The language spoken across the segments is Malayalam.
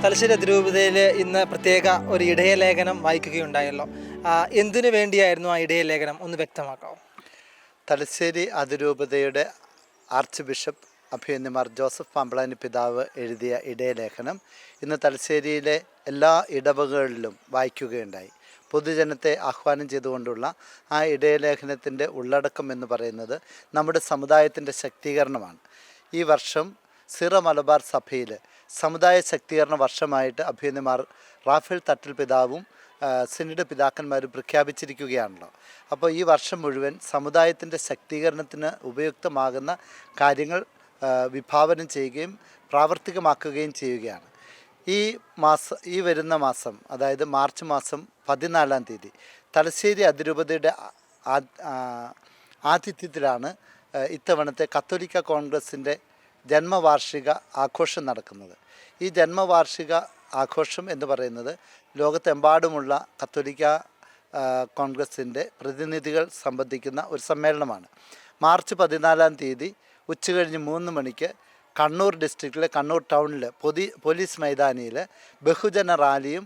തലശ്ശേരി അതിരൂപതയിൽ ഇന്ന് പ്രത്യേക ഒരു ഇടയലേഖനം വായിക്കുകയുണ്ടായല്ലോ. എന്തിനു വേണ്ടിയായിരുന്നു ആ ഇടയലേഖനം ഒന്ന് വ്യക്തമാക്കാമോ? തലശ്ശേരി അതിരൂപതയുടെ ആർച്ച് ബിഷപ്പ് അഭിമന്യമാർ ജോസഫ് പാമ്പളാനി പിതാവ് എഴുതിയ ഇടയലേഖനം ഇന്ന് തലശ്ശേരിയിലെ എല്ലാ ഇടവകകളിലും വായിക്കുകയുണ്ടായി. പൊതുജനത്തെ ആഹ്വാനം ചെയ്തുകൊണ്ടുള്ള ആ ഇടയലേഖനത്തിൻ്റെ ഉള്ളടക്കം എന്ന് പറയുന്നത് നമ്മുടെ സമുദായത്തിൻ്റെ ശക്തീകരണമാണ്. ഈ വർഷം സിറ മലബാർ സഭയിൽ സമുദായ ശക്തീകരണ വർഷമായിട്ട് അഭിമന്യമാർ റാഫേൽ തട്ടിൽ പിതാവും സിനഡ് പിതാക്കന്മാരും പ്രഖ്യാപിച്ചിരിക്കുകയാണല്ലോ. അപ്പോൾ ഈ വർഷം മുഴുവൻ സമുദായത്തിൻ്റെ ശക്തീകരണത്തിന് ഉപയുക്തമാകുന്ന കാര്യങ്ങൾ വിഭാവനം ചെയ്യുകയും പ്രാവർത്തികമാക്കുകയും ചെയ്യുകയാണ്. ഈ വരുന്ന മാസം, അതായത് മാർച്ച് മാസം 14-ാം തീയതി തലശ്ശേരി അതിരൂപതയുടെ ആതിഥ്യത്തിലാണ് ഇത്തവണത്തെ കത്തോലിക്ക കോൺഗ്രസിൻ്റെ ജന്മവാർഷിക ആഘോഷം നടക്കുന്നത്. ഈ ജന്മവാർഷിക ആഘോഷം എന്ന് പറയുന്നത് ലോകത്തെമ്പാടുമുള്ള കത്തോലിക്ക കോൺഗ്രസിൻ്റെ പ്രതിനിധികൾ സംബന്ധിക്കുന്ന ഒരു സമ്മേളനമാണ്. മാർച്ച് 14-ാം തീയതി ഉച്ചകഴിഞ്ഞ് 3 മണിക്ക് കണ്ണൂർ ഡിസ്ട്രിക്റ്റിലെ കണ്ണൂർ ടൗണിൽ പോലീസ് മൈതാനിയിൽ ബഹുജന റാലിയും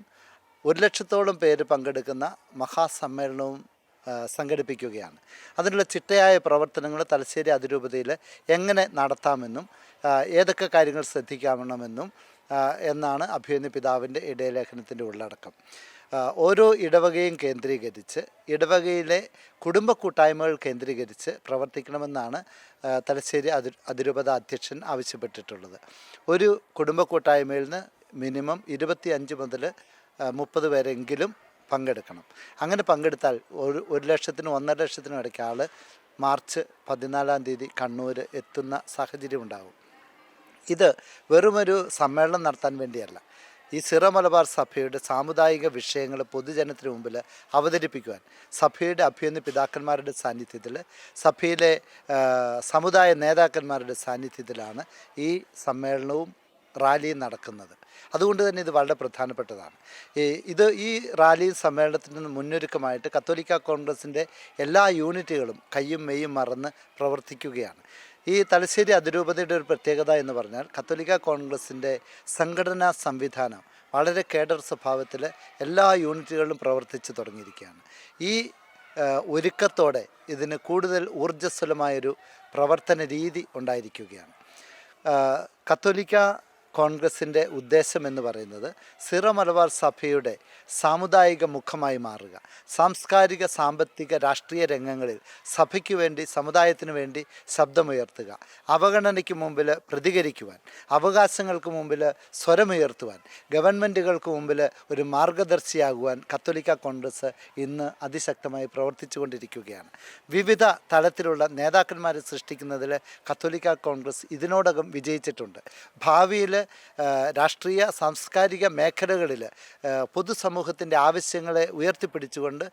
1,00,000-ഓളം പേര് പങ്കെടുക്കുന്ന മഹാസമ്മേളനവും സംഘടിപ്പിക്കുകയാണ്. അതിനുള്ള ചിട്ടയായ പ്രവർത്തനങ്ങൾ തലശ്ശേരി അതിരൂപതയിൽ എങ്ങനെ നടത്താമെന്നും ഏതൊക്കെ കാര്യങ്ങൾ ശ്രദ്ധിക്കാമെന്നും എന്നാണ് അഭിമന്യ പിതാവിൻ്റെ ഇടയലേഖനത്തിൻ്റെ ഉള്ളടക്കം. ഓരോ ഇടവകയും കേന്ദ്രീകരിച്ച് ഇടവകയിലെ കുടുംബ കൂട്ടായ്മകൾ കേന്ദ്രീകരിച്ച് പ്രവർത്തിക്കണമെന്നാണ് തലശ്ശേരി അതിരൂപത അധ്യക്ഷൻ ആവശ്യപ്പെട്ടിട്ടുള്ളത്. ഒരു കുടുംബ കൂട്ടായ്മയിൽ നിന്ന് മിനിമം 25 മുതൽ 30 പേരെങ്കിലും പങ്കെടുക്കണം. അങ്ങനെ പങ്കെടുത്താൽ 1,00,000-നും 1,50,000-നും ഇടയ്ക്ക് ആൾ മാർച്ച് 14-ാം തീയതി കണ്ണൂർ എത്തുന്ന സാഹചര്യം ഉണ്ടാകും. ഇത് വെറുമൊരു സമ്മേളനം നടത്താൻ വേണ്ടിയല്ല, ഈ സിറ മലബാർ സഭയുടെ സാമുദായിക വിഷയങ്ങൾ പൊതുജനത്തിന് മുമ്പിൽ അവതരിപ്പിക്കുവാൻ സഭയുടെ അഭിമന്യ പിതാക്കന്മാരുടെ സാന്നിധ്യത്തിൽ, സഭയിലെ സമുദായ നേതാക്കന്മാരുടെ സാന്നിധ്യത്തിലാണ് ഈ സമ്മേളനവും റാലിയും നടക്കുന്നത്. അതുകൊണ്ട് തന്നെ ഇത് വളരെ പ്രധാനപ്പെട്ടതാണ്. ഈ റാലി സമ്മേളനത്തിന് മുന്നൊരുക്കമായിട്ട് കത്തോലിക്ക കോൺഗ്രസിൻ്റെ എല്ലാ യൂണിറ്റുകളും കയ്യും മെയ്യും മറന്ന് പ്രവർത്തിക്കുകയാണ്. ഈ തലശ്ശേരി അതിരൂപതയുടെ ഒരു പ്രത്യേകത എന്ന് പറഞ്ഞാൽ കത്തോലിക്ക കോൺഗ്രസിൻ്റെ സംഘടനാ സംവിധാനം വളരെ കേഡർ സ്വഭാവത്തിൽ എല്ലാ യൂണിറ്റുകളിലും പ്രവർത്തിച്ചു തുടങ്ങിയിരിക്കുകയാണ്. ഈ ഒരുക്കത്തോടെ ഇതിന് കൂടുതൽ ഊർജ്ജസ്വലമായൊരു പ്രവർത്തന രീതി ഉണ്ടായിരിക്കുകയാണ്. കത്തോലിക്ക കോൺഗ്രസിൻ്റെ ഉദ്ദേശം എന്ന് പറയുന്നത് സിറ മലബാർ സഭയുടെ സാമുദായിക മുഖമായി മാറുക, സാംസ്കാരിക സാമ്പത്തിക രാഷ്ട്രീയ രംഗങ്ങളിൽ സഭയ്ക്ക് വേണ്ടി സമുദായത്തിന് വേണ്ടി ശബ്ദമുയർത്തുക, അവഗണനയ്ക്ക് മുമ്പിൽ പ്രതികരിക്കുവാൻ, അവകാശങ്ങൾക്ക് മുമ്പിൽ സ്വരമുയർത്തുവാൻ, ഗവൺമെൻറ്റുകൾക്ക് മുമ്പിൽ ഒരു മാർഗദർശിയാകുവാൻ കത്തോലിക്ക കോൺഗ്രസ് ഇന്ന് അതിശക്തമായി പ്രവർത്തിച്ചു കൊണ്ടിരിക്കുകയാണ്. വിവിധ തലത്തിലുള്ള നേതാക്കന്മാരെ സൃഷ്ടിക്കുന്നതിൽ കത്തോലിക്ക കോൺഗ്രസ് ഇതിനോടകം വിജയിച്ചിട്ടുണ്ട്. ഭാവിയിൽ രാഷ്ട്രീയ സാംസ്കാരിക മേഖലകളിൽ പൊതുസമൂഹത്തിൻ്റെ ആവശ്യങ്ങളെ ഉയർത്തിപ്പിടിച്ചുകൊണ്ട്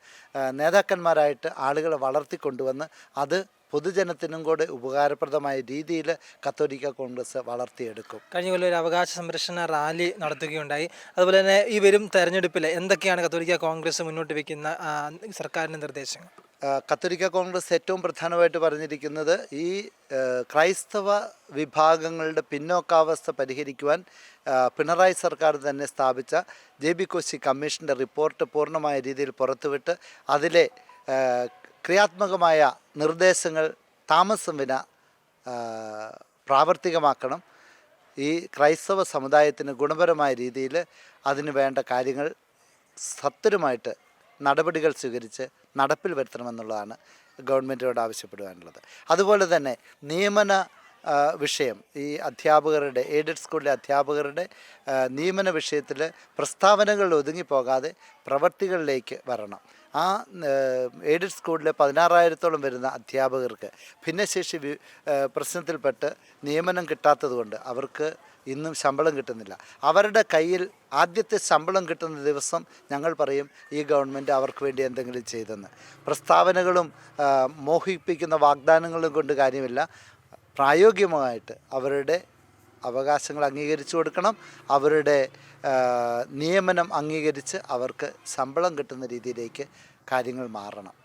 നേതാക്കന്മാരായിട്ട് ആളുകളെ വളർത്തിക്കൊണ്ടുവന്ന് അത് പൊതുജനത്തിനും കൂടെ ഉപകാരപ്രദമായ രീതിയിൽ കത്തോലിക്ക കോൺഗ്രസ് വളർത്തിയെടുക്കും. കഴിഞ്ഞ കൊല്ലം ഒരു അവകാശ സംരക്ഷണ റാലി നടത്തുകയുണ്ടായി. അതുപോലെ തന്നെ ഈ വരും തെരഞ്ഞെടുപ്പിൽ എന്തൊക്കെയാണ് കത്തോലിക്ക കോൺഗ്രസ് മുന്നോട്ട് വയ്ക്കുന്ന സർക്കാരിൻ്റെ നിർദ്ദേശങ്ങൾ? കത്തോലിക്ക കോൺഗ്രസ് ഏറ്റവും പ്രധാനമായിട്ട് പറഞ്ഞിരിക്കുന്നത് ഈ ക്രൈസ്തവ വിഭാഗങ്ങളുടെ പിന്നോക്കാവസ്ഥ പരിഹരിക്കുവാൻ പിണറായി സർക്കാർ തന്നെ സ്ഥാപിച്ച JB കോശി കമ്മീഷൻ്റെ റിപ്പോർട്ട് പൂർണ്ണമായ രീതിയിൽ പുറത്തുവിട്ട് അതിലെ ക്രിയാത്മകമായ നിർദ്ദേശങ്ങൾ താമസം വിന പ്രാവർത്തികമാക്കണം. ഈ ക്രൈസ്തവ സമുദായത്തിന് ഗുണപരമായ രീതിയിൽ അതിന് വേണ്ട കാര്യങ്ങൾ സത്വരമായിട്ട് നടപടികൾ സ്വീകരിച്ച് നടപ്പിൽ വരുത്തണമെന്നുള്ളതാണ് ഗവൺമെൻറ്റിനോട് ആവശ്യപ്പെടുവാനുള്ളത്. അതുപോലെ തന്നെ നിയമന വിഷയം, ഈ അധ്യാപകരുടെ എയ്ഡഡ് സ്കൂളിലെ അധ്യാപകരുടെ നിയമന വിഷയത്തിൽ പ്രസ്താവനകൾ ഒതുങ്ങിപ്പോകാതെ പ്രവർത്തികളിലേക്ക് വരണം. ആ എയ്ഡഡ് സ്കൂളിലെ 16,000-ഓളം വരുന്ന അധ്യാപകർക്ക് ഭിന്നശേഷി പ്രശ്നത്തിൽപ്പെട്ട് നിയമനം കിട്ടാത്തതുകൊണ്ട് അവർക്ക് ഇന്നും ശമ്പളം കിട്ടുന്നില്ല. അവരുടെ കയ്യിൽ ആദ്യത്തെ ശമ്പളം കിട്ടുന്ന ദിവസം ഞങ്ങൾ പറയും ഈ ഗവൺമെൻറ് അവർക്ക് വേണ്ടി എന്തെങ്കിലും ചെയ്തെന്ന്. പ്രസ്താവനകളും മോഹിപ്പിക്കുന്ന വാഗ്ദാനങ്ങളും കൊണ്ട് കാര്യമില്ല. പ്രായോഗികമായിട്ട് അവരുടെ അവകാശങ്ങൾ അംഗീകരിച്ചു കൊടുക്കണം. അവരുടെ നിയമനം അംഗീകരിച്ച് അവർക്ക് ശമ്പളം കിട്ടുന്ന രീതിയിലേക്ക് കാര്യങ്ങൾ മാറണം.